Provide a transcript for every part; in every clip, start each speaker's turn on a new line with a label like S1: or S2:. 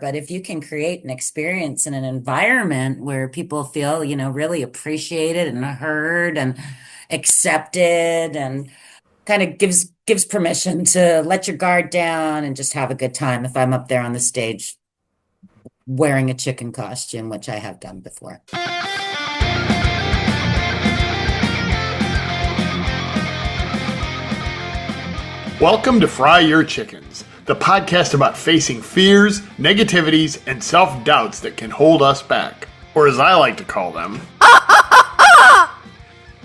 S1: But if you can create an experience in an environment where people feel, really appreciated and heard and accepted and kind of gives permission to let your guard down and just have a good time if I'm up there on the stage wearing a chicken costume, which I have done before.
S2: Welcome to Fry Your Chickens, the podcast about facing fears, negativities, and self-doubts that can hold us back. Or as I like to call them,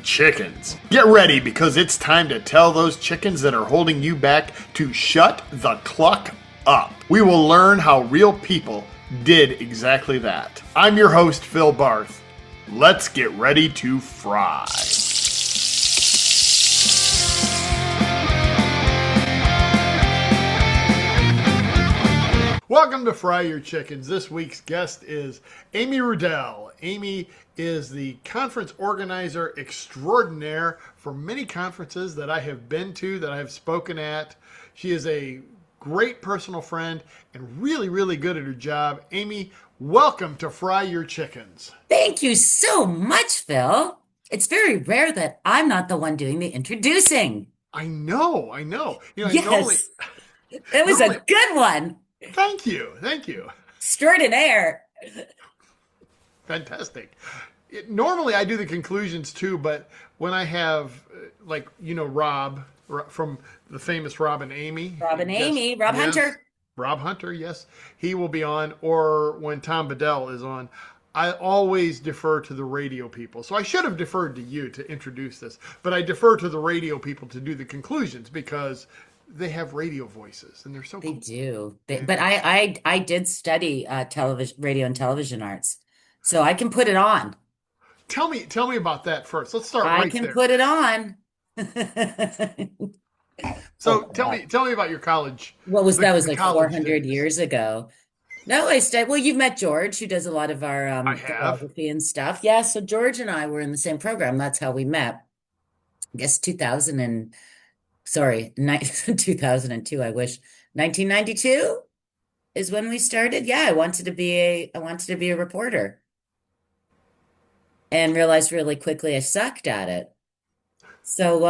S2: chickens. Get ready because it's time to tell those chickens that are holding you back to shut the cluck up. We will learn how real people did exactly that. I'm your host, Phil Barth. Let's get ready to fry. Welcome to Fry Your Chickens. This week's guest is Amy Ruddell. Amy is the conference organizer extraordinaire for many conferences that I have been to, that I have spoken at. She is a great personal friend and really, really good at her job. Amy, welcome to Fry Your Chickens.
S1: Thank you so much, Phil. It's very rare that I'm not the one doing the introducing.
S2: I know.
S1: Yes, it was
S2: Normally,
S1: a good one.
S2: thank you.
S1: Extraordinaire.
S2: Fantastic. Normally I do the conclusions too, but when I have, Rob from the famous Rob and Amy.
S1: Rob and Amy, Rob Hunter.
S2: Rob Hunter, yes. He will be on, or when Tom Bedell is on, I always defer to the radio people. So I should have deferred to you to introduce this, but I defer to the radio people to do the conclusions because they have radio voices and they're so
S1: They
S2: cool.
S1: do. But I did study television, radio and television arts, so I can put it on.
S2: Tell me about that first. Let's start
S1: I
S2: right
S1: can
S2: there.
S1: put it on. Oh
S2: So
S1: my
S2: tell
S1: God.
S2: me about your college.
S1: That was
S2: The
S1: like
S2: college
S1: 400
S2: days.
S1: years ago. No, I studied. Well, you've met George, who does a lot of our
S2: I have.
S1: photography and stuff. Yeah, so George and I were in the same program. That's how we met. I guess 2000 and sorry, 2002, I wish. 1992 is when we started. Yeah, I wanted to be a reporter and realized really quickly I sucked at it. So,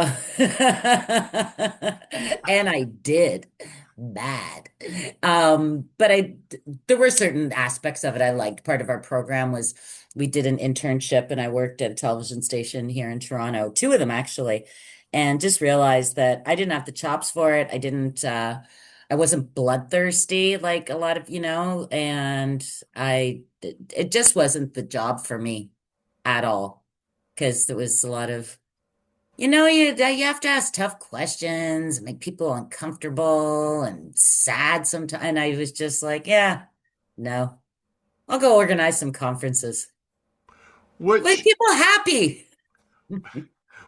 S1: and I did bad. But there were certain aspects of it I liked. Part of our program was we did an internship and I worked at a television station here in Toronto, two of them actually, and just realized that I didn't have the chops for it. I wasn't bloodthirsty like a lot of, and it just wasn't the job for me at all because there was a lot of you have to ask tough questions, make people uncomfortable and sad sometimes. And I was just like, yeah, no, I'll go organize some conferences. Make
S2: Which
S1: people happy.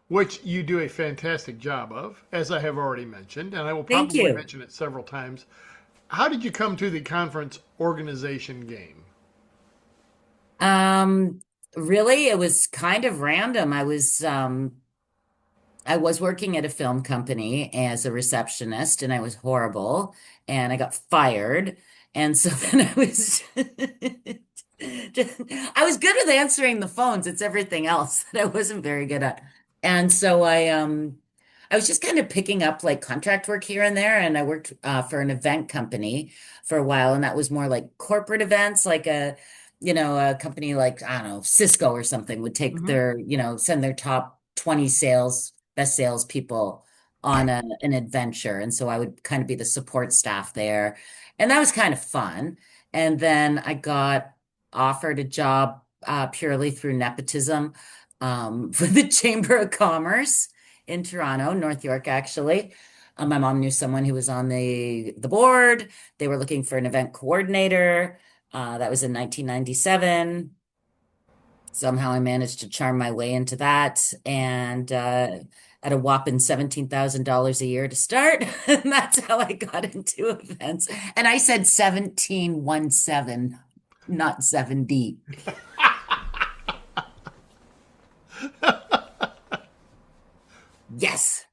S2: which you do a fantastic job of, as I have already mentioned, and I will
S1: Thank
S2: probably
S1: you.
S2: mention it several times. How did you come to the conference organization game?
S1: Um, Really, it was kind of random. I was working at a film company as a receptionist and I was horrible and I got fired. And so then I was good at answering the phones. It's everything else that I wasn't very good at. And so I was just kind of picking up like contract work here and there. And I worked for an event company for a while. And that was more like corporate events, like a company like, I don't know, Cisco or something would take
S2: Hmm.
S1: send their top 20 best salespeople on an adventure. And so I would kind of be the support staff there. And that was kind of fun. And then I got offered a job purely through nepotism for the Chamber of Commerce in Toronto, North York, actually. My mom knew someone who was on the board. They were looking for an event coordinator. That was in 1997. Somehow I managed to charm my way into that and at a whopping $17,000 a year to start. And that's how I got into events. And I said 1717, not 70. Yes,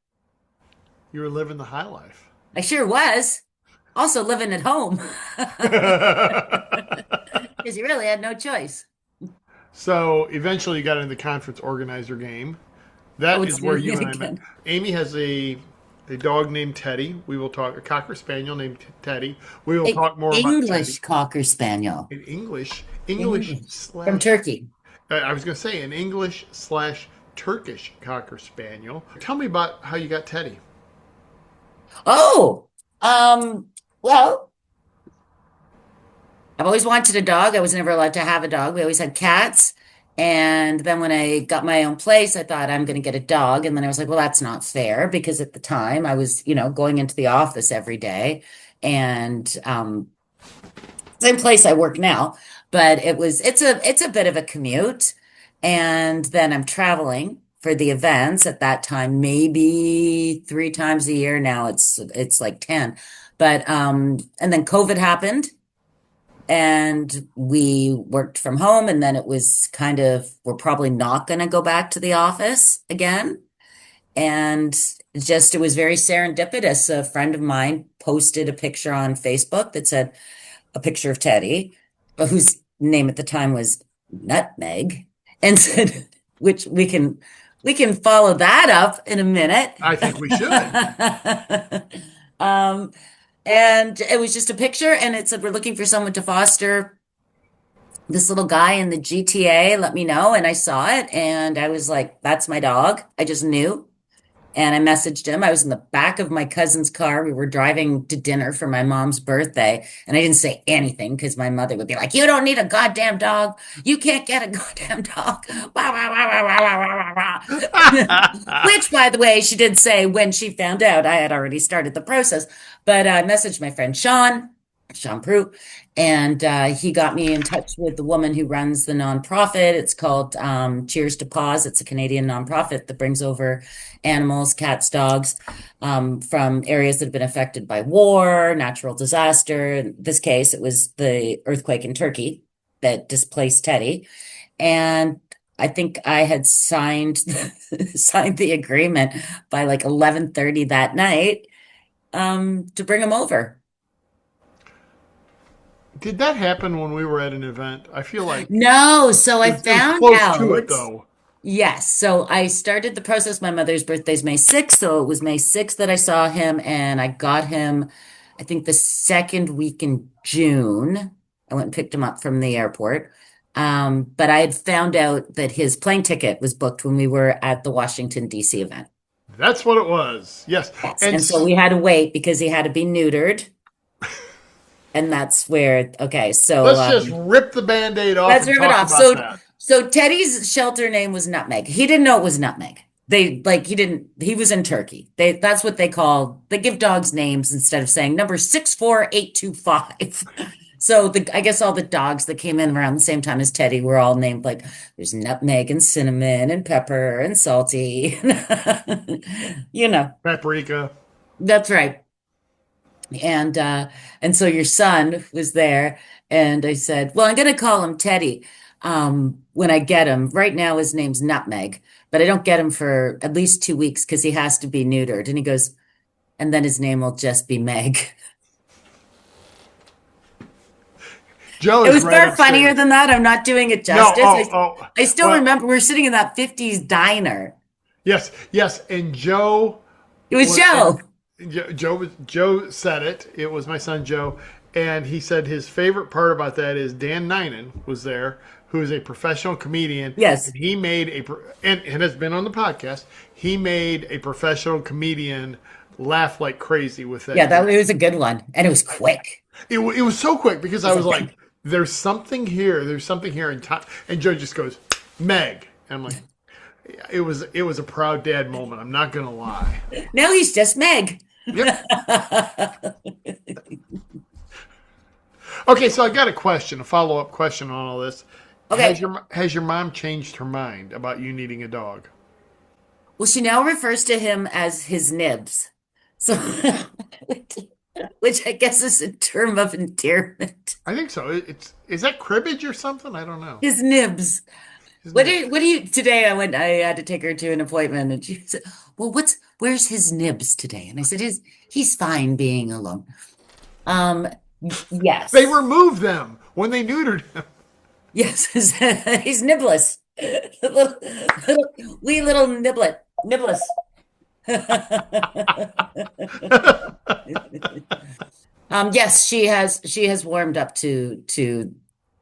S2: You were living the high life.
S1: I sure was. Also living at home because you really had no choice.
S2: So eventually you got into the conference organizer game.
S1: Oh,
S2: That
S1: it's
S2: is where
S1: doing
S2: you
S1: it
S2: and I met.
S1: again.
S2: Amy has a dog named Teddy. We will talk a Cocker Spaniel named Teddy. We will talk more about Teddy
S1: English Cocker Spaniel.
S2: in English. English
S1: English from
S2: slash
S1: Turkey.
S2: I was going to say an English slash Turkish Cocker Spaniel. Tell me about how you got Teddy.
S1: Oh, well, I've always wanted a dog. I was never allowed to have a dog. We always had cats. And then when I got my own place, I thought I'm going to get a dog. And then I was like, well, that's not fair because at the time I was, going into the office every day and same place I work now, but it's a bit of a commute. And then I'm traveling for the events at that time, maybe 3 times a year. Now it's like 10. But and then COVID happened and we worked from home and then it was kind of we're probably not going to go back to the office again. And just it was very serendipitous. A friend of mine posted a picture on Facebook that said, a picture of Teddy, whose name at the time was Nutmeg, and said, which we can follow that up in a minute.
S2: I think we should.
S1: um, and it was just a picture, and it said, "We're looking for someone to foster this little guy in the GTA. Let me know." And I saw it, and I was like, "That's my dog." I just knew. And I messaged him. I was in the back of my cousin's car. We were driving to dinner for my mom's birthday. And I didn't say anything because my mother would be like, "You don't need a goddamn dog. You can't get a goddamn dog." Wah, wah, wah, wah, wah, wah, wah, wah. Which, by the way, she did say when she found out I had already started the process. But I messaged my friend Sean Prue, and he got me in touch with the woman who runs the nonprofit. It's called Cheers to Paws. It's a Canadian nonprofit that brings over animals, cats, dogs, from areas that have been affected by war, natural disaster. In this case, it was the earthquake in Turkey that displaced Teddy. And I think I had signed signed the agreement by like 11:30 that night to bring him over.
S2: Did that happen when we were at an event? I feel like
S1: No, so I
S2: it was
S1: found
S2: close to it
S1: out.
S2: though.
S1: Yes, so I started the process. My mother's birthday's May 6th, so it was May 6th that I saw him, and I got him, I think, the second week in June. I went and picked him up from the airport. But I had found out that his plane ticket was booked when we were at the Washington, D.C. event.
S2: That's what it was. Yes.
S1: Yes,
S2: And
S1: and so we had to wait because he had to be neutered, and that's where, okay, so
S2: let's just rip the band-aid off
S1: let's
S2: and
S1: rip it
S2: talk
S1: off.
S2: about
S1: So,
S2: that.
S1: so Teddy's shelter name was Nutmeg. He didn't know it was Nutmeg. They like he didn't. He was in Turkey. That's what they call. They give dogs names instead of saying number 64825. So I guess all the dogs that came in around the same time as Teddy were all named like there's Nutmeg and Cinnamon and Pepper and Salty. You know,
S2: Paprika.
S1: that's right. And so your son was there, and I said, "Well, I'm going to call him Teddy when I get him. Right now, his name's Nutmeg, but I don't get him for at least 2 weeks because he has to be neutered." And he goes, "And then his name will just be Meg."
S2: Joe
S1: It
S2: is
S1: was
S2: right
S1: far funnier
S2: upstairs.
S1: than that. I'm not doing it
S2: No,
S1: justice. I still
S2: well,
S1: remember we were sitting in that 50s diner.
S2: yes, yes. And Joe
S1: It was
S2: was,
S1: Joe.
S2: Joe said it. It was my son Joe, and he said his favorite part about that is Dan Ninen was there, who is a professional comedian.
S1: Yes.
S2: And he made and has been on the podcast. He made a professional comedian laugh like crazy with that.
S1: Yeah, that it was a good one, and it was quick.
S2: It was so quick because
S1: It
S2: I
S1: was
S2: was
S1: like,
S2: like, "There's something here. There's something here." And Joe just goes, "Meg," and I'm like, "It was a proud dad moment. I'm not gonna lie."
S1: now he's just Meg.
S2: Yep. Okay, so I got a question, a follow up question on all this.
S1: Okay.
S2: Has your mom changed her mind about you needing a dog?
S1: Well, she now refers to him as his nibs. So, which I guess is a term of endearment.
S2: I think so. Is that cribbage or something? I don't know.
S1: His nibs.
S2: Isn't it?
S1: What do you today I had to take her to an appointment and she said, "Well, where's his nibs today?" And I said, he's fine being alone. Um,
S2: They
S1: yes.
S2: removed them when they neutered him.
S1: Yes, he's Nibblus. Little, wee little niblet. Nibblus. Yes, she has warmed up to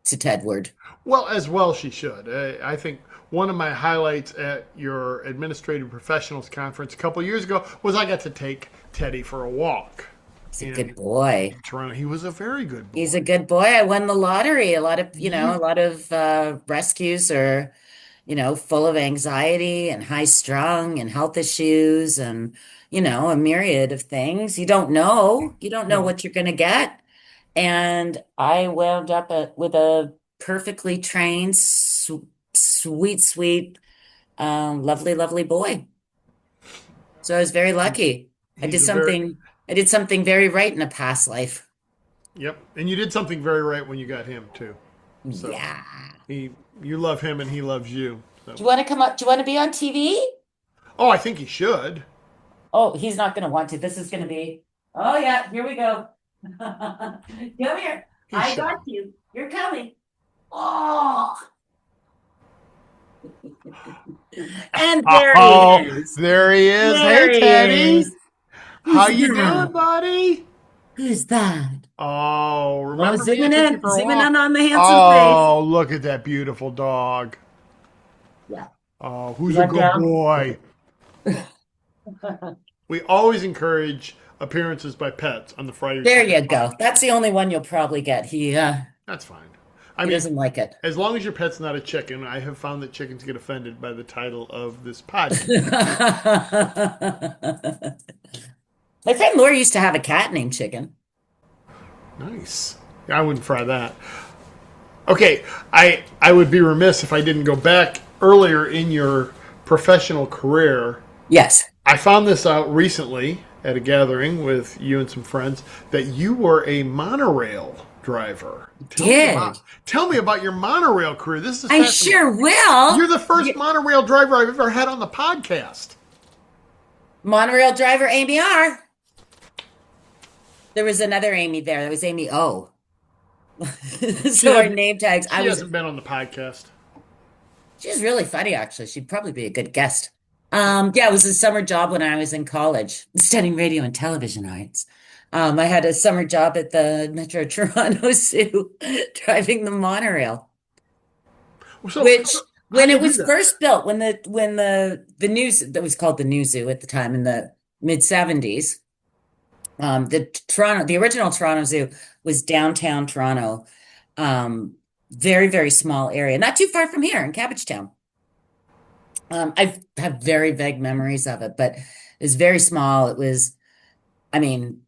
S1: Tedward.
S2: Well she should. I think one of my highlights at your administrative professionals conference a couple years ago was I got to take Teddy for a walk
S1: He's a
S2: in
S1: good boy.
S2: Toronto. He was a very good
S1: He's
S2: boy.
S1: a good boy. I won the lottery. A
S2: You,
S1: lot of rescues are, full of anxiety and high strung and health issues and, a myriad of things. You don't know. You don't know
S2: no,
S1: what you're going to get. And I wound up with a perfectly trained, sweet, sweet, lovely, lovely boy. So I was very lucky. I did
S2: he's a very
S1: something, I did something very right in a past life.
S2: yep. And you did something very right when you got him too. So
S1: Yeah.
S2: he, you love him and he loves you. So,
S1: Do you want to come up? Do you want to be on TV?
S2: oh, I think he should.
S1: Oh, he's not going to want to. This is going to be, oh yeah, here we go. Come here.
S2: He's
S1: I got
S2: shy.
S1: you. You're coming. Oh, and there he
S2: Oh,
S1: is.
S2: there he is. Hey,
S1: There he
S2: Teddy.
S1: is.
S2: How
S1: Who's
S2: you doing,
S1: that?
S2: buddy?
S1: Who's that?
S2: Oh,
S1: Oh,
S2: remember me? I took you for a
S1: zooming in
S2: walk.
S1: on the handsome face.
S2: Oh, look at that beautiful dog.
S1: Yeah.
S2: Oh,
S1: You
S2: who's a
S1: want
S2: good
S1: down?
S2: boy? We always encourage appearances by pets on the Friday
S1: There
S2: Friday
S1: you
S2: pod.
S1: go. That's the only one you'll probably get.
S2: That's fine. I
S1: He
S2: mean,
S1: doesn't like it.
S2: as long as your pet's not a chicken, I have found that chickens get offended by the title of this podcast.
S1: My friend Laura used to have a cat named Chicken.
S2: Nice. I wouldn't fry that. Okay, I would be remiss if I didn't go back earlier in your professional career.
S1: Yes,
S2: I found this out recently at a gathering with you and some friends that you were a monorail driver.
S1: did.
S2: Tell me about your monorail career. This is
S1: I
S2: fascinating.
S1: sure will.
S2: You're the first monorail driver I've ever had on the podcast.
S1: Monorail driver Amy R. There was another Amy there. That was Amy O.
S2: She
S1: So our
S2: hasn't
S1: name tags.
S2: she hasn't been on the podcast.
S1: She's really funny, actually. She'd probably be a good guest. Yeah, it was a summer job when I was in college, studying radio and television arts. I had a summer job at the Metro Toronto Zoo, driving the monorail,
S2: So
S1: which
S2: how
S1: when
S2: do you
S1: it
S2: do
S1: was
S2: that?
S1: first built, when the news that was called the New Zoo at the time in the mid 70s, the original Toronto Zoo was downtown Toronto, very, very small area, not too far from here in Cabbagetown. I have very vague memories of it, but it was very small. I mean,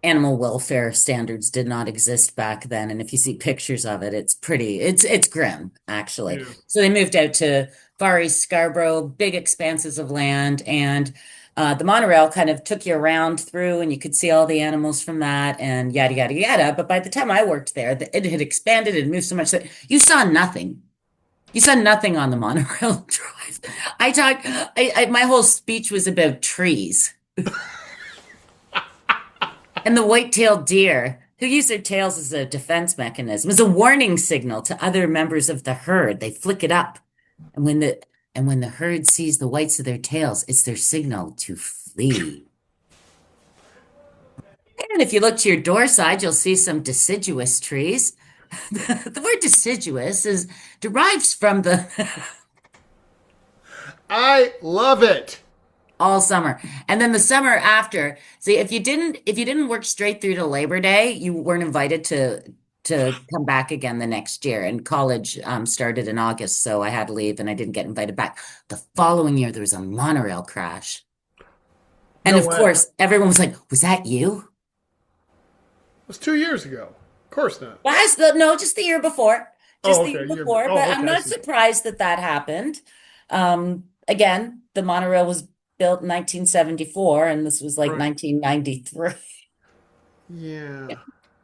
S1: animal welfare standards did not exist back then. And if you see pictures of it, it's grim, actually.
S2: Yeah.
S1: So they moved out to Far East Scarborough, big expanses of land, and the monorail kind of took you around through, and you could see all the animals from that, and yada yada yada. But by the time I worked there, it had expanded and moved so much that you saw nothing. You said nothing on the monorail drive. My whole speech was about trees and the white-tailed deer who use their tails as a defense mechanism, as a warning signal to other members of the herd. They flick it up. And when the herd sees the whites of their tails, it's their signal to flee. And if you look to your door side, you'll see some deciduous trees. The word deciduous derives from the
S2: I love it.
S1: all summer. And then the summer after, see if you didn't work straight through to Labor Day, you weren't invited to come back again the next year. And college started in August, so I had to leave and I didn't get invited back. The following year there was a monorail crash. And
S2: No
S1: of
S2: way.
S1: course, everyone was like, "Was that you?"
S2: It was 2 years ago. Of course not.
S1: No, just the year before. Just
S2: Oh,
S1: the year
S2: okay.
S1: before, but
S2: Oh,
S1: I'm
S2: okay. I
S1: not
S2: see.
S1: surprised that that happened. Again, the monorail was built in 1974, and this was like
S2: Right.
S1: 1993.
S2: Yeah.
S1: It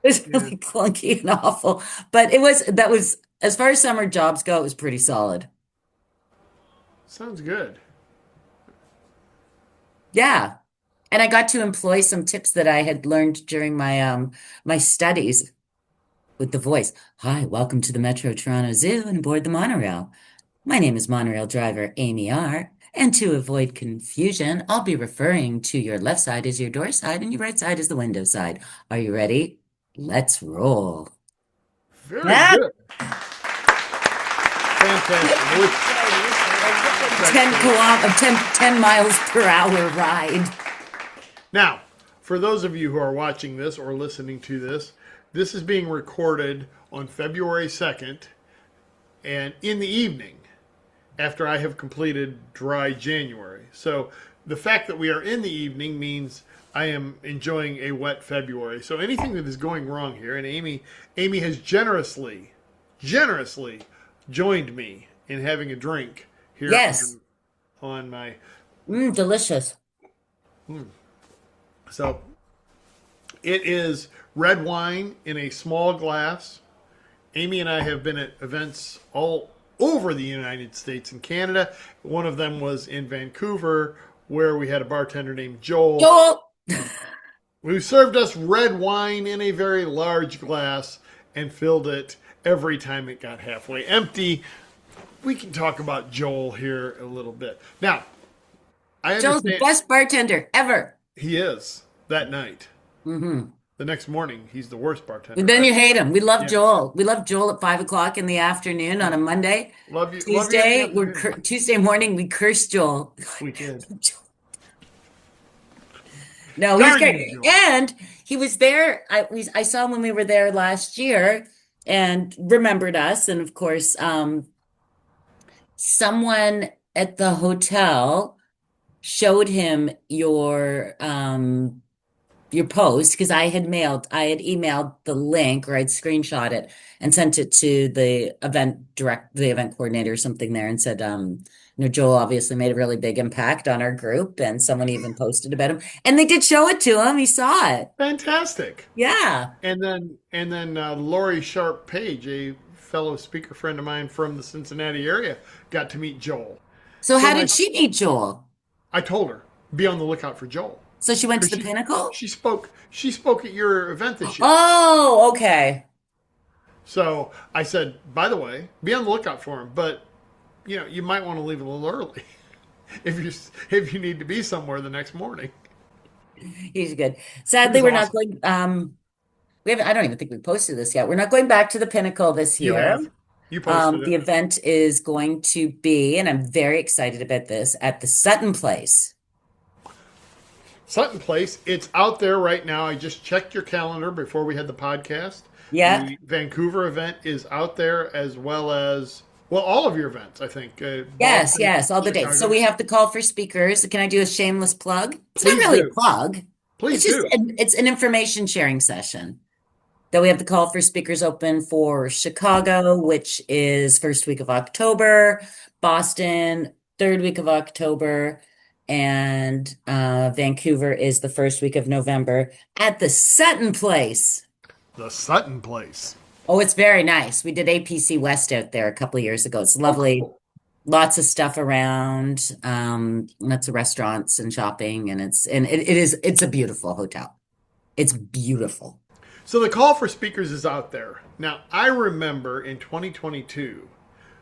S1: was
S2: Yeah.
S1: really clunky and awful, but that was as far as summer jobs go, it was pretty solid.
S2: Sounds good.
S1: Yeah. And I got to employ some tips that I had learned during my studies with the voice. Hi, welcome to the Metro Toronto Zoo and aboard the monorail. My name is monorail driver Amy R. And to avoid confusion, I'll be referring to your left side as your door side and your right side as the window side. Are you ready? Let's roll.
S2: Very
S1: Ah!
S2: good. Fantastic. Which,
S1: Sorry, a whopping
S2: that's
S1: 10
S2: great.
S1: kilo, 10 miles per hour ride.
S2: Now, for those of you who are watching this or listening to this, this is being recorded on February 2nd and in the evening after I have completed dry January. So the fact that we are in the evening means I am enjoying a wet February. So anything that is going wrong here, and Amy has generously joined me in having a drink here
S1: Yes.
S2: on my.
S1: Delicious.
S2: So it is red wine in a small glass. Amy and I have been at events all over the United States and Canada. One of them was in Vancouver, where we had a bartender named Joel
S1: Joel.
S2: who served us red wine in a very large glass and filled it every time it got halfway empty. We can talk about Joel here a little bit. Now, I
S1: Joel's the
S2: understand
S1: best bartender ever.
S2: he is that night.
S1: Hmm.
S2: The next morning, he's the worst
S1: And
S2: bartender.
S1: then you hate him. We love
S2: Yes.
S1: Joel. We love Joel at 5 o'clock in the afternoon on a Monday.
S2: Love you in the
S1: Tuesday morning, we curse Joel.
S2: We did.
S1: No, he's
S2: Darn you,
S1: great.
S2: Joel.
S1: And he was there. I saw him when we were there last year and remembered us. And of course, someone at the hotel showed him your post because I had emailed the link or I'd screenshot it and sent it to the event coordinator or something there and said, Joel obviously made a really big impact on our group and someone even posted about him and they did show it to him. He saw it.
S2: Fantastic.
S1: Yeah.
S2: And then Lori Sharp Page, a fellow speaker friend of mine from the Cincinnati area, got to meet Joel.
S1: So
S2: So
S1: how
S2: my
S1: did she meet Joel?
S2: I told her, be on the lookout for Joel.
S1: So she went to
S2: Because
S1: the Pinnacle?
S2: she spoke at your event this year.
S1: Oh, okay.
S2: So I said, by the way, be on the lookout for him, but you might want to leave a little early if you need to be somewhere the next morning.
S1: He's good.
S2: He
S1: Sadly,
S2: was
S1: we're not
S2: awesome.
S1: going, we haven't, I don't even think we posted this yet. We're not going back to the Pinnacle this
S2: You
S1: year.
S2: have. You posted
S1: The
S2: it.
S1: event is going to be, and I'm very excited about this, at the Sutton Place.
S2: Sutton Place, it's out there right now. I just checked your calendar before we had the podcast.
S1: Yeah.
S2: The Vancouver event is out there as well as, well, all of your events, I think.
S1: Yes,
S2: Boston,
S1: yes, all the dates. So
S2: Chicago.
S1: we have the call for speakers. Can I do a shameless plug? It's not
S2: Please
S1: really a
S2: do.
S1: plug.
S2: Please
S1: It's just
S2: do.
S1: it's an information sharing session. That we have the call for speakers open for Chicago, which is first week of October, Boston, third week of October, and Vancouver is the first week of November at the Sutton Place.
S2: The Sutton Place.
S1: Oh, it's very nice. We did APC West out there a couple of years ago. It's
S2: Oh,
S1: lovely.
S2: cool.
S1: Lots of stuff around, lots of restaurants and shopping, and it's a beautiful hotel. It's beautiful.
S2: So the call for speakers is out there. Now, I remember in 2022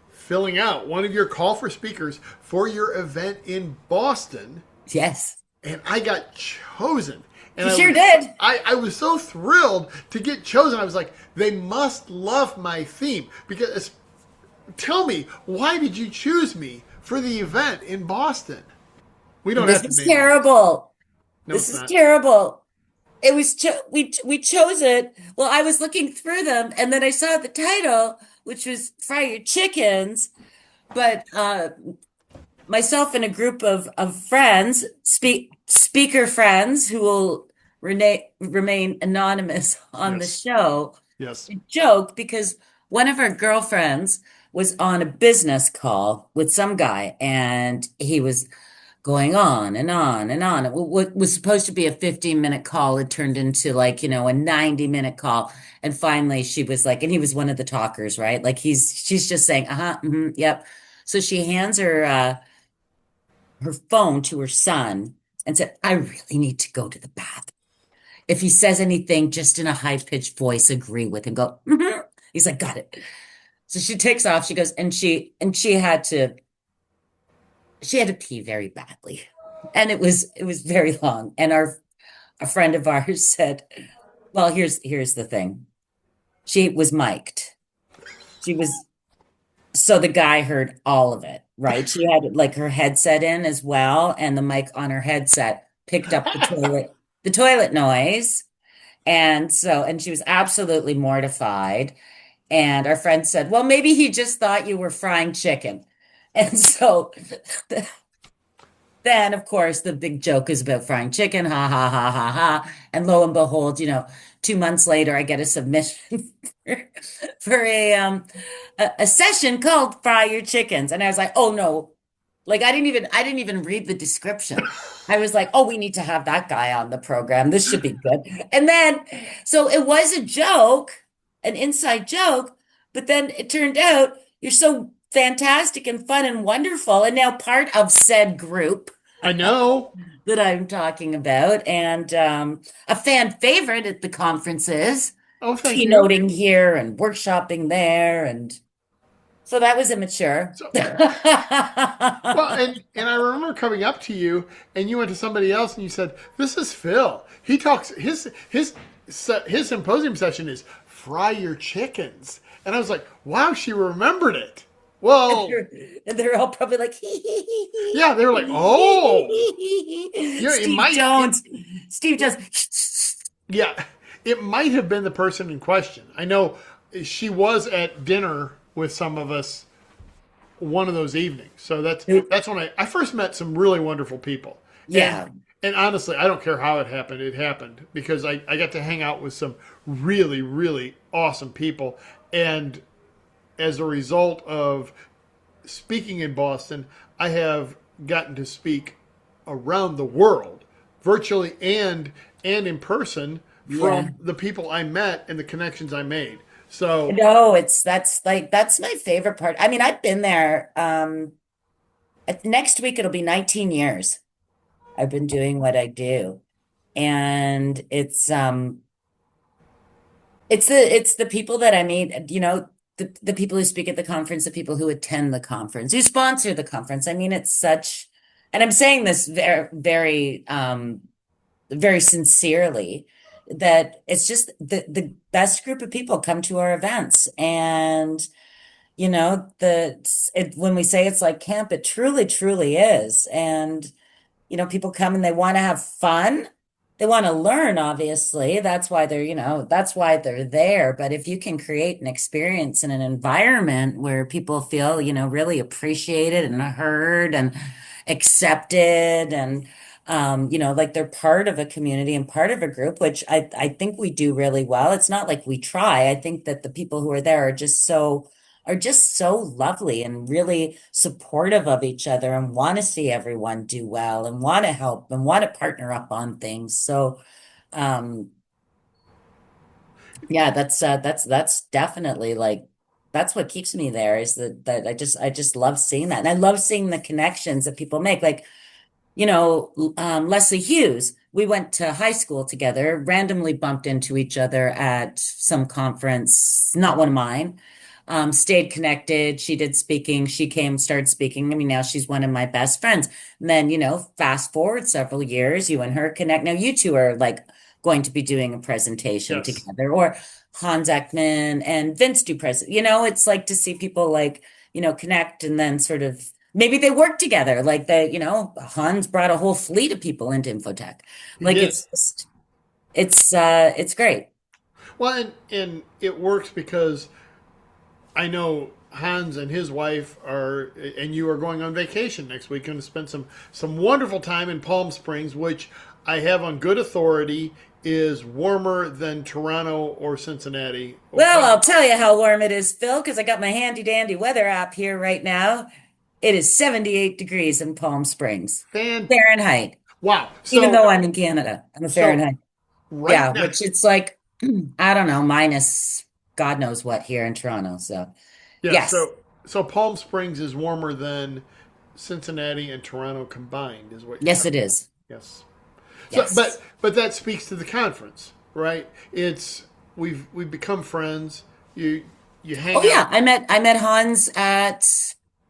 S2: filling out one of your call for speakers for your event in Boston,
S1: Yes,
S2: and I got chosen. And
S1: you sure did.
S2: I was so thrilled to get chosen. I was like, they must love my theme. Because tell me, why did you choose me for the event in Boston? We don't
S1: This
S2: have to
S1: is
S2: name it.
S1: terrible.
S2: No,
S1: This
S2: it's
S1: is
S2: not.
S1: terrible. It was we chose it. Well, I was looking through them, and then I saw the title, which was "Fry Your Chickens." But myself and a group of friends, speaker friends, who will remain anonymous on the
S2: Yes.
S1: show,
S2: Yes.
S1: joke because one of our girlfriends was on a business call with some guy, and he was going on and on and on. What was supposed to be a 15-minute call, it turned into like, a 90-minute call. And finally she was like, and he was one of the talkers, right? Like she's just saying, uh-huh, yep. So she hands her phone to her son and said, I really need to go to the bathroom. If he says anything, just in a high-pitched voice, agree with him. Go, mm-hmm. He's like, got it. So she takes off. She goes, and she had to pee very badly. And it was very long. And a friend of ours said, well, here's the thing. She was mic'd. She was So the guy heard all of it, right? She had like her headset in as well, and the mic on her headset picked up the toilet noise. And she was absolutely mortified. And our friend said, well, maybe he just thought you were frying chicken. And so then, of course, the big joke is about frying chicken. Ha ha ha ha ha. And lo and behold, 2 months later, I get a submission for a session called Fry Your Chickens. And I was like, oh no. Like I didn't even read the description. I was like, oh, we need to have that guy on the program. This should be good. And then, so it was a joke, an inside joke, but then it turned out you're so fantastic and fun and wonderful, and now part of said group
S2: I know.
S1: that I'm talking about, and a fan favorite at the conferences,
S2: Oh, thank you.
S1: keynoting here and workshopping there, and so that was immature.
S2: So, well, and I remember coming up to you, and you went to somebody else, and you said, "This is Phil. He talks his symposium session is fry your chickens," and I was like, "Wow, she remembered it."
S1: And
S2: Well,
S1: they're, and they're all probably like,
S2: yeah, they were like, "Oh, yeah,
S1: Steve Jones. Steve Jones.
S2: yeah, it might have been the person in question." I know she was at dinner with some of us one of those evenings. So that's when I first met some really wonderful people.
S1: Yeah.
S2: And honestly, I don't care how it happened. It happened because I got to hang out with some really, really awesome people. And as a result of speaking in Boston, I have gotten to speak around the world, virtually and in person,
S1: Yeah.
S2: from the people I met and the connections I made. So
S1: No, that's my favorite part. I mean, I've been there. Next week it'll be 19 years I've been doing what I do. And it's the people that I meet, the people who speak at the conference, the people who attend the conference, who sponsor the conference. I mean, and I'm saying this very, very, very sincerely, that it's just the best group of people come to our events. And when we say it's like camp, it truly, truly is. And people come and they want to have fun. They want to learn, obviously. That's why they're there. But if you can create an experience in an environment where people feel, really appreciated and heard and accepted, and like they're part of a community and part of a group, which I think we do really well. It's not like we try. I think that the people who are there are just so lovely and really supportive of each other and want to see everyone do well and want to help and want to partner up on things. So, um, yeah, that's definitely like that's what keeps me there, is that I just love seeing that. And I love seeing the connections that people make. Like, Leslie Hughes, we went to high school together, randomly bumped into each other at some conference, not one of mine. Stayed connected. She did speaking. She came, started speaking. I mean, now she's one of my best friends. And then, fast forward several years, you and her connect. Now you two are like going to be doing a presentation
S2: yes,
S1: together, or Hans Ekman and Vince do present. It's like to see people like, connect, and then sort of maybe they work together. Like Hans brought a whole fleet of people into Infotech.
S2: he
S1: Like
S2: did.
S1: it's great.
S2: Well, and it works because I know Hans and his wife are, and you are going on vacation next week, going to spend some wonderful time in Palm Springs, which I have on good authority is warmer than Toronto or Cincinnati. Or
S1: Well,
S2: probably
S1: I'll tell you how warm it is, Phil, because I got my handy dandy weather app here right now. It is 78 degrees in Palm Springs,
S2: fan.
S1: Fahrenheit,
S2: Wow.
S1: even
S2: So
S1: though I'm in Canada. I'm a
S2: so
S1: Fahrenheit.
S2: right
S1: Yeah,
S2: now,
S1: which it's like, I don't know, minus God knows what here in Toronto. So,
S2: yeah.
S1: yes,
S2: So Palm Springs is warmer than Cincinnati and Toronto combined, is what you're
S1: yes,
S2: telling
S1: it
S2: me.
S1: is.
S2: Yes. So,
S1: Yes.
S2: but that speaks to the conference, right? It's we've become friends. You
S1: Oh
S2: hang
S1: yeah,
S2: out.
S1: I met Hans at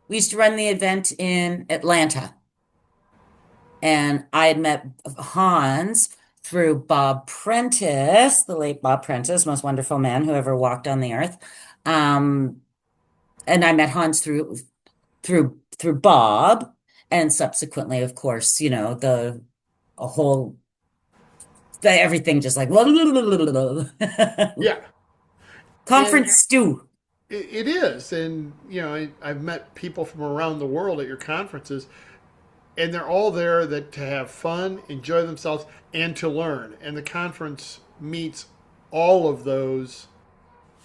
S1: we used to run the event in Atlanta, and I had met Hans through Bob Prentice, the late Bob Prentice, most wonderful man who ever walked on the earth. Um, and I met Hans through Bob, and subsequently, of course, the a whole everything just like
S2: Yeah, and
S1: conference stew.
S2: it is. And I've met people from around the world at your conferences, and they're all there that to have fun, enjoy themselves, and to learn. And the conference meets all of those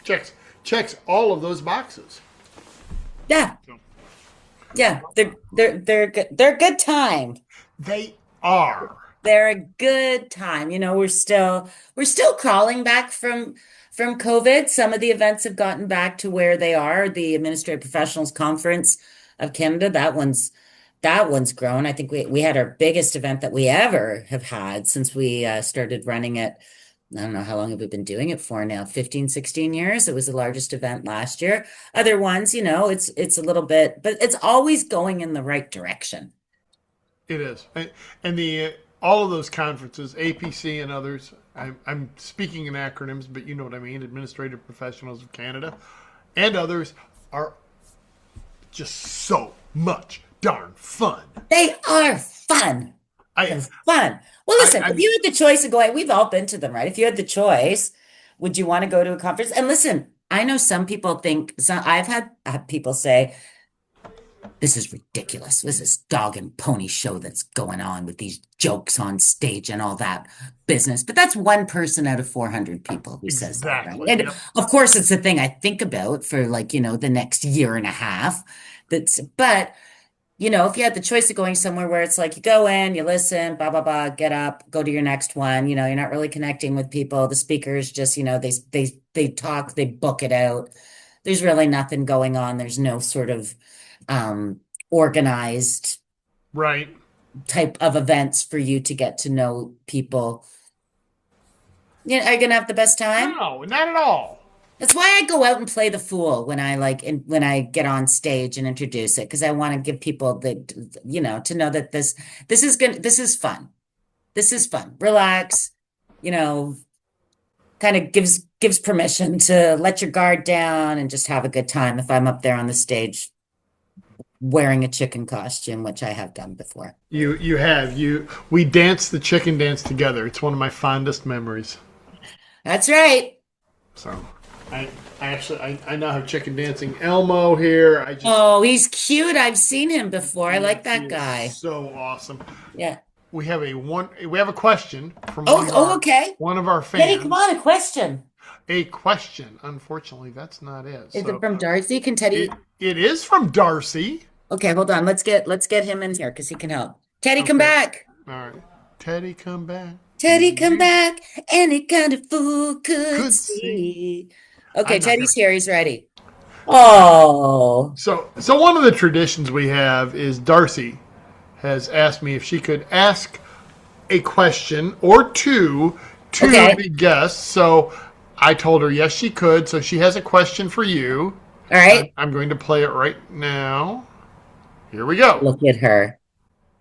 S2: checks checks all of those boxes.
S1: Yeah, yeah, they're good. They're a good time.
S2: They are.
S1: They're a good time. We're still crawling back from COVID. Some of the events have gotten back to where they are. The Administrative Professionals Conference of Canada, that one's grown. I think we had our biggest event that we ever have had since we started running it. I don't know how long have we been doing it for now, 15, 16 years. It was the largest event last year. Other ones, it's a little bit, but it's always going in the right direction.
S2: It is, and the all of those conferences, APC and others. I'm speaking in acronyms, but you know what I mean. Administrative Professionals of Canada and others are just so much darn fun.
S1: They are fun.
S2: I,
S1: They're fun. Well, listen, if
S2: I'm
S1: you had the choice of going, we've all been to them, right? If you had the choice, would you want to go to a conference? And listen, I know some people think, I've had people say, this is ridiculous. This is dog and pony show that's going on with these jokes on stage and all that business. But that's one person out of 400 people who says that, right?
S2: exactly.
S1: And
S2: Yep.
S1: of course, it's the thing I think about for like, the next year and a half. But if you had the choice of going somewhere where it's like you go in, you listen, blah, blah, blah, get up, go to your next one, you're not really connecting with people. The speakers just, they talk, they book it out. There's really nothing going on. There's no sort of um organized
S2: Right.
S1: type of events for you to get to know people. Are you gonna have the best time?
S2: No, not at all.
S1: That's why I go out and play the fool when when I get on stage and introduce it, because I want to give people to know that this is fun. This is fun. Relax, you know, kind of gives permission to let your guard down and just have a good time if I'm up there on the stage wearing a chicken costume, which I have done before.
S2: You have you. We danced the chicken dance together. It's one of my fondest memories.
S1: That's right.
S2: So, I I now have chicken dancing Elmo here. I just
S1: Oh, he's cute. I've seen him before. I like
S2: Yes, he
S1: that
S2: is
S1: guy.
S2: so awesome.
S1: Yeah.
S2: We have a question from
S1: Oh, okay.
S2: one of our
S1: Teddy, come
S2: fans.
S1: on, a question.
S2: A question. Unfortunately, that's not it.
S1: Is it
S2: So
S1: from Darcy? Can
S2: it
S1: Teddy?
S2: it is from Darcy.
S1: Okay, hold on. Let's get him in here because he can help. Teddy, come
S2: Okay.
S1: back.
S2: All right. Teddy, come back.
S1: Teddy, come back. Any kind of fool could
S2: Could see.
S1: see. Okay,
S2: I'm not
S1: Teddy's
S2: gonna.
S1: here. He's ready. Oh,
S2: So one of the traditions we have is Darcy has asked me if she could ask a question or two to
S1: okay.
S2: the guests. So I told her yes, she could. So she has a question for you.
S1: All right.
S2: I'm going to play it right now. Here we go.
S1: Look at her.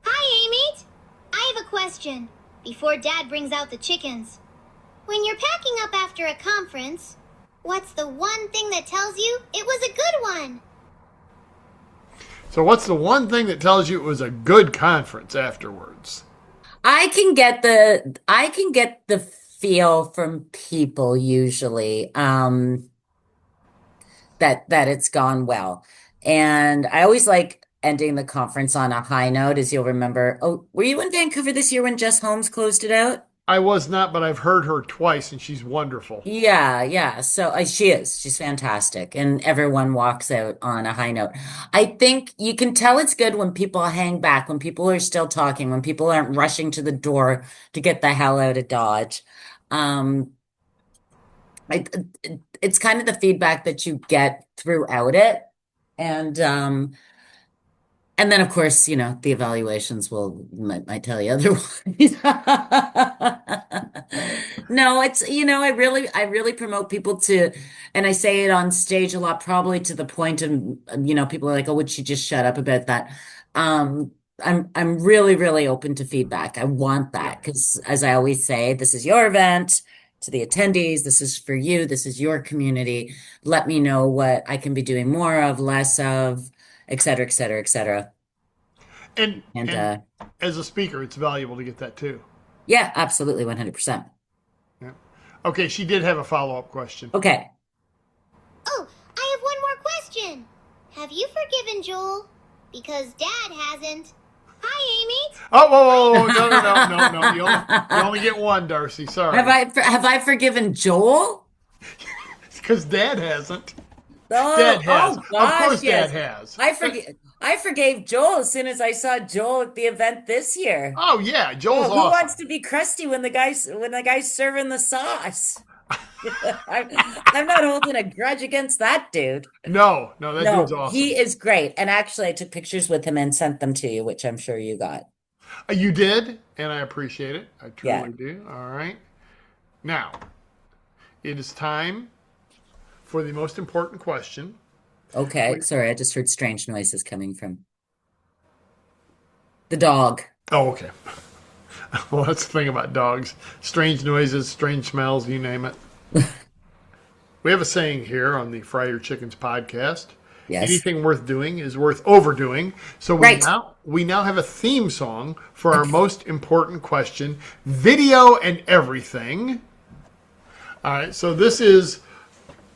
S3: Hi, Amy. I have a question. Before Dad brings out the chickens. When you're packing up after a conference, what's the one thing that tells you it was a good one?
S2: So what's the one thing that tells you it was a good conference afterwards?
S1: I can get the feel from people usually that it's gone well. And I always like ending the conference on a high note, as you'll remember. Oh, were you in Vancouver this year when Jess Holmes closed it out?
S2: I was not, but I've heard her twice, and she's wonderful.
S1: Yeah, yeah. So she is. She's fantastic. And everyone walks out on a high note. I think you can tell it's good when people hang back, when people are still talking, when people aren't rushing to the door to get the hell out of Dodge. Um, I, it's kind of the feedback that you get throughout it. And And then, of course, the evaluations might tell you otherwise. No, it's, I really promote people to, and I say it on stage a lot, probably to the point of, people are like, oh, would she just shut up about that? I'm really, really open to feedback. I want
S2: Yeah.
S1: that because, as I always say, this is your event. To the attendees, this is for you. This is your community. Let me know what I can be doing more of, less of, et cetera, et cetera, et cetera. And
S2: And as a speaker, it's valuable to get that too.
S1: yeah, absolutely, 100%.
S2: Yeah. Okay, she did have a follow-up question.
S1: Okay.
S3: Oh, I have one more question. Have you forgiven Joel? Because Dad hasn't. Hi, Amy.
S2: Oh, whoa, whoa, whoa, no, no, no, no, no. You only get one, Darcy. Sorry.
S1: Have I forgiven Joel?
S2: Because Dad hasn't.
S1: Oh,
S2: Dad has.
S1: oh
S2: Of
S1: gosh,
S2: course, Dad
S1: yes.
S2: has.
S1: I forgave Joel as soon as I saw Joel at the event this year.
S2: Oh yeah, Joel's
S1: Oh, who
S2: awesome.
S1: wants to be crusty when the guy's serving the sauce? I'm, I'm not holding a grudge against that dude.
S2: No, no, that dude's
S1: No,
S2: awesome.
S1: he is great. And actually, I took pictures with him and sent them to you, which I'm sure you got.
S2: You did, and I appreciate it. I
S1: Yeah.
S2: truly do. All right. Now, it is time for the most important question.
S1: Okay. Sorry, I just heard strange noises coming from the dog.
S2: Oh, okay. Well, that's the thing about dogs. Strange noises, strange smells, you name it. We have a saying here on the Fry Your Chickens podcast.
S1: Yes.
S2: Anything worth doing is worth overdoing. So we
S1: Right.
S2: now we now have a theme song for our most important question, video and everything. All right, so this is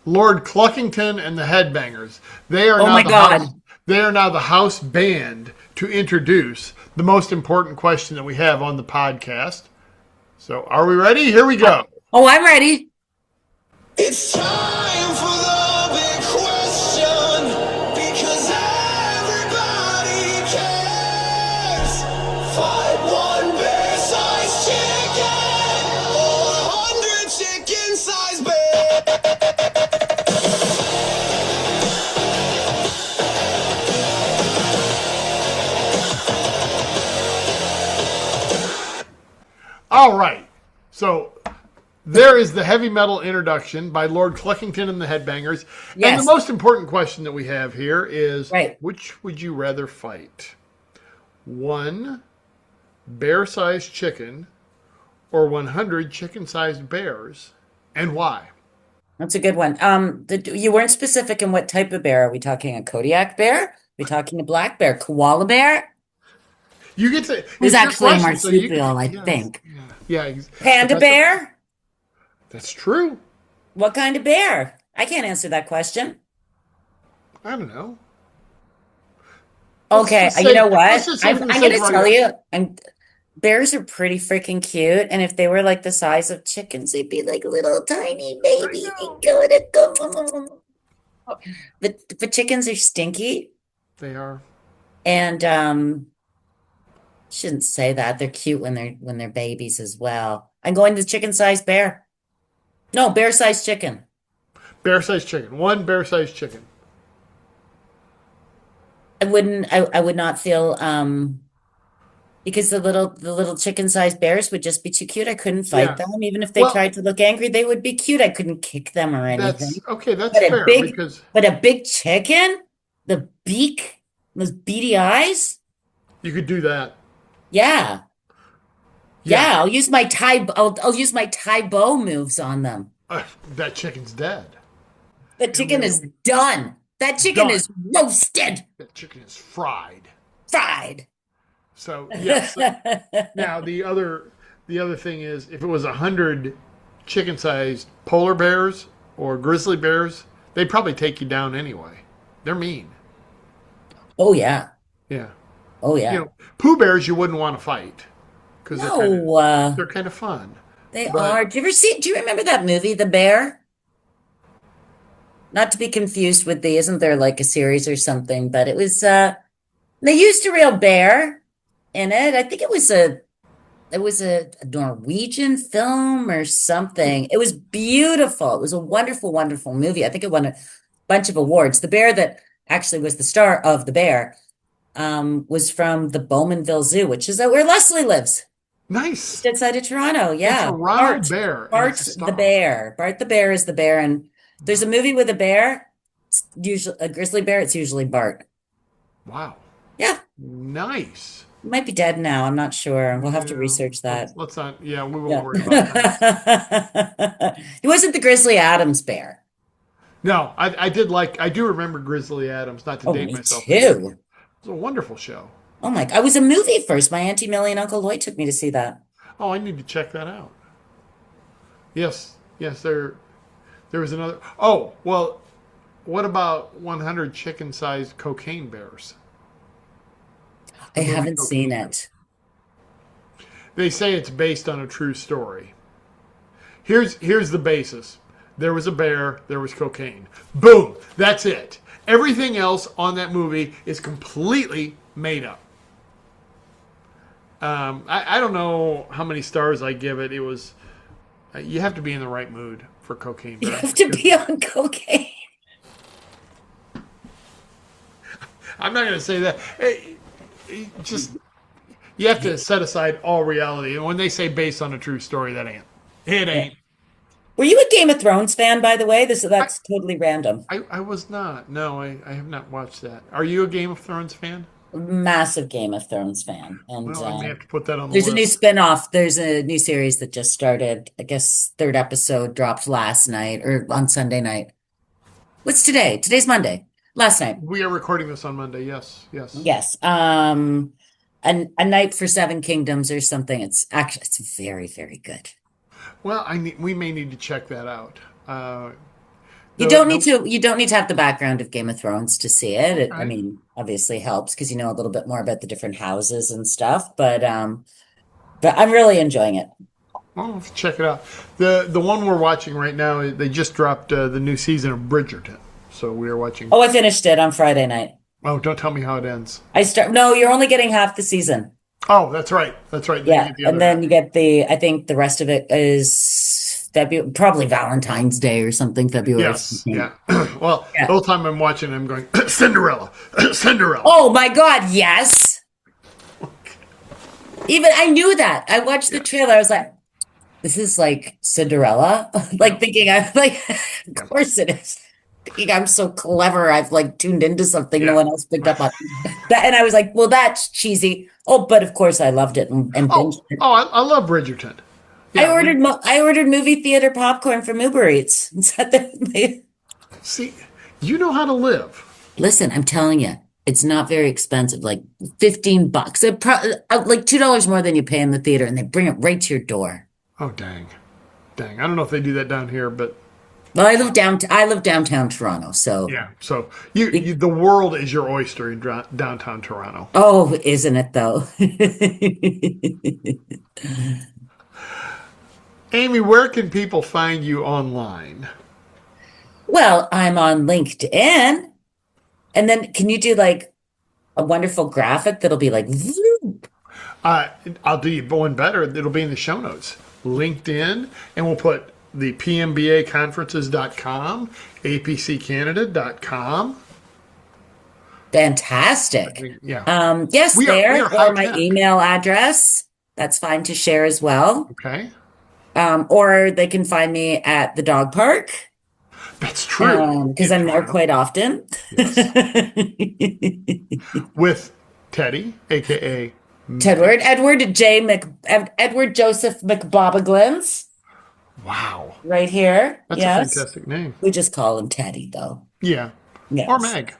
S2: Lord Cluckington and the Headbangers. They are
S1: Oh
S2: now
S1: my
S2: the
S1: God.
S2: house. They are now the house band to introduce the most important question that we have on the podcast. So, are we ready? Here we go.
S1: Oh, I'm ready.
S4: It's time for the big question because everybody cares. Fight one bear-sized chicken or 100 chicken-sized bears.
S2: All right. So, there is the heavy metal introduction by Lord Cluckington and the Headbangers. And the
S1: Yes.
S2: most important question that we have here is
S1: Right.
S2: which would you rather fight? One bear-sized chicken or 100 chicken-sized bears, and why?
S1: That's a good one. You weren't specific in what type of bear. Are we talking a Kodiak bear? Are we talking a black bear? Koala bear?
S2: You get to.
S1: It's
S2: It's your
S1: actually a
S2: question, so you
S1: marsupial, I
S2: yes,
S1: think.
S2: yeah. But
S1: Panda bear?
S2: that's true.
S1: What kind of bear? I can't answer that question.
S2: I don't know. Let's
S1: Okay,
S2: just
S1: you
S2: say.
S1: know
S2: Let's
S1: what?
S2: just say
S1: I'm
S2: for the
S1: I'm
S2: sake
S1: gonna
S2: of
S1: tell
S2: argument.
S1: you, bears are pretty freaking cute, and if they were like the size of chickens, they'd be like little tiny
S2: I
S1: baby. They
S2: know
S1: go to go. But chickens are stinky,
S2: they are.
S1: and shouldn't say that. They're cute when they're babies as well. I'm going to chicken-sized bear. No, bear-sized chicken.
S2: Bear-sized chicken. One bear-sized chicken.
S1: I would not feel because the little chicken-sized bears would just be too cute. I couldn't fight
S2: Yeah.
S1: them. Even if they
S2: Well,
S1: tried to look angry, they would be cute. I couldn't kick them or
S2: that's
S1: anything.
S2: okay. That's
S1: But a
S2: fair
S1: big
S2: because
S1: but a big chicken, the beak, those beady eyes.
S2: you could do that.
S1: Yeah.
S2: Yeah.
S1: Yeah, I'll use my Thai bow moves on them.
S2: That chicken's dead.
S1: The chicken is done. That chicken
S2: Done.
S1: is roasted,
S2: That chicken is fried.
S1: fried.
S2: So yes. Now the other thing is, if it was 100 chicken-sized polar bears or grizzly bears, they'd probably take you down anyway. They're mean.
S1: Oh yeah.
S2: Yeah.
S1: Oh
S2: You
S1: yeah.
S2: know, pooh bears you wouldn't want to fight because
S1: No,
S2: they're kind of fun.
S1: they
S2: But
S1: are. Do you remember that movie, The Bear? Not to be confused with isn't there like a series or something, but it was they used a real bear in it. I think it was a Norwegian film or something. It was beautiful. It was a wonderful, wonderful movie. I think it won a bunch of awards. The bear that actually was the star of The Bear was from the Bowmanville Zoo, which is where Leslie lives,
S2: Nice.
S1: just outside of Toronto.
S2: A
S1: Yeah.
S2: Toronto bear, and it's
S1: Bart
S2: a
S1: the
S2: star.
S1: bear. Bart the bear is the bear. And there's a movie with a bear. It's usually a grizzly bear. It's usually Bart.
S2: Wow.
S1: Yeah.
S2: Nice.
S1: He might be dead now. I'm not sure. We'll have to
S2: Yeah.
S1: research that.
S2: Let's not. Yeah, we won't
S1: Yeah.
S2: worry about that.
S1: He wasn't the Grizzly Adams bear.
S2: No, I do remember Grizzly Adams, not to
S1: Oh,
S2: date
S1: me
S2: myself again. It
S1: too.
S2: was a wonderful show.
S1: Oh my, I was a movie first. My Auntie Millie and Uncle Lloyd took me to see that.
S2: Oh, I need to check that out. Yes, yes, there was another. Oh, well, what about 100 chicken-sized cocaine bears?
S1: I
S2: The movie
S1: haven't seen
S2: Cocaine Bears.
S1: it.
S2: They say it's based on a true story. Here's the basis. There was a bear, there was cocaine. Boom, that's it. Everything else on that movie is completely made up. I don't know how many stars I give it. It was you have to be in the right mood for Cocaine
S1: You
S2: Bear.
S1: have to be on cocaine.
S2: I'm not going to say that. Just you have to set aside all reality. And when they say based on a true story, that ain't. It
S1: Yeah.
S2: ain't.
S1: Were you a Game of Thrones fan, by the way? That's totally random.
S2: I was not. No, I have not watched that. Are you a Game of Thrones fan?
S1: Massive Game of Thrones fan. And
S2: Well, I may have to put that on the
S1: there's a new
S2: list.
S1: spin-off. There's a new series that just started. I guess third episode dropped last night or on Sunday night. What's today? Today's Monday. Last night.
S2: We are recording this on Monday. Yes, yes.
S1: Yes. A Night for Seven Kingdoms or something. It's very, very good.
S2: Well, we may need to check that out.
S1: You don't need to have the background of Game of Thrones to see it. I
S2: Okay.
S1: mean, obviously helps because you know a little bit more about the different houses and stuff, but I'm really enjoying it.
S2: Well, let's check it out. The one we're watching right now, they just dropped the new season of Bridgerton. So we are watching.
S1: Oh, I finished it on Friday night.
S2: Oh, don't tell me how it ends.
S1: No, you're only getting half the season.
S2: Oh, that's right. That's right. Then you
S1: Yeah,
S2: get the
S1: and
S2: other
S1: then
S2: half.
S1: you get I think the rest of it is February, probably Valentine's Day or something, February
S2: Yes.
S1: 15th.
S2: Yeah. Well,
S1: Yeah.
S2: the whole time I'm watching, I'm going Cinderella, Cinderella.
S1: Oh my God, yes. Even I knew that. I watched the trailer. I was like, this is like Cinderella. Like thinking I'm like, of course it is. Thinking I'm so clever. I've like tuned into something no
S2: Yeah.
S1: one else picked up on. That, and I was like, well, that's cheesy. Oh, but of course I loved it and binged it.
S2: I love Bridgerton. Yeah,
S1: I ordered movie theater popcorn from Uber Eats. And sat there with my-
S2: see, you know how to live.
S1: Listen, I'm telling you, it's not very expensive. Like $15. Like $2 more than you pay in the theater, and they bring it right to your door.
S2: Oh, dang. Dang. I don't know if they do that down here, but
S1: Well, I live downtown Toronto, so
S2: yeah. So the world is your oyster in downtown Toronto.
S1: oh, isn't it though?
S2: Amy, where can people find you online?
S1: Well, I'm on LinkedIn, and then can you do like a wonderful graphic that'll be like, zoop?
S2: I'll do you one better. It'll be in the show notes. LinkedIn, and we'll put the PMBA Conferences.com, APCCanada.com.
S1: Fantastic.
S2: Yeah.
S1: Yes,
S2: We are high
S1: or my
S2: tech.
S1: email address. That's fine to share as well.
S2: Okay.
S1: Or they can find me at the dog park
S2: That's true.
S1: because I'm there quite often.
S2: With Teddy, aka
S1: Edward Joseph McBobaglins,
S2: wow.
S1: right here.
S2: That's
S1: Yes,
S2: a fantastic name.
S1: we just call him Teddy though.
S2: Yeah.
S1: Yes.
S2: Or Meg.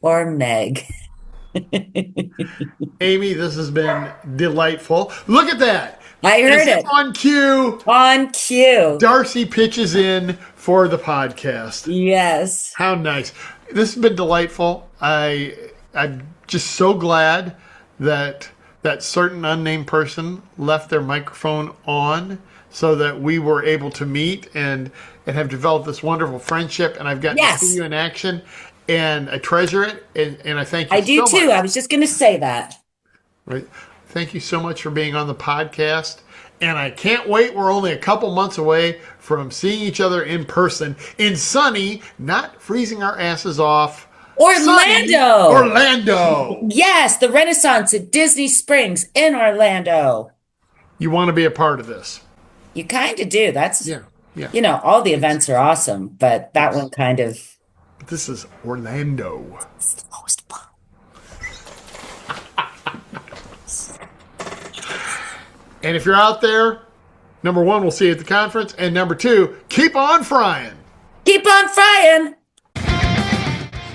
S1: Or Meg.
S2: Amy, this has been delightful. Look at that.
S1: I heard
S2: As if
S1: it
S2: on cue,
S1: on cue.
S2: Darcy pitches in for the podcast.
S1: Yes.
S2: How nice. This has been delightful. I'm just so glad that that certain unnamed person left their microphone on so that we were able to meet and have developed this wonderful friendship, and I've gotten
S1: Yes.
S2: to see you in action, and I treasure it, and I thank you
S1: I do
S2: so
S1: too.
S2: much.
S1: I was just going to say that.
S2: Right. Thank you so much for being on the podcast. And I can't wait. We're only a couple months away from seeing each other in person in sunny, not freezing our asses off, Sunny
S1: Orlando.
S2: Orlando.
S1: Yes, the Renaissance at Disney Springs in Orlando.
S2: You want to be a part of this?
S1: You kind of do. That's,
S2: Yeah. Yeah.
S1: you know, all the events are awesome, but that one kind of
S2: But this is Orlando.
S1: is the most fun.
S2: And if you're out there, number one, we'll see you at the conference. And number two, keep on frying.
S1: Keep on frying.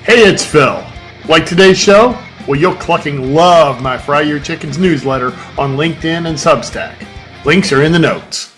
S2: Hey, it's Phil. Like today's show? Well, you'll clucking love my Fry Your Chickens newsletter on LinkedIn and Substack. Links are in the notes.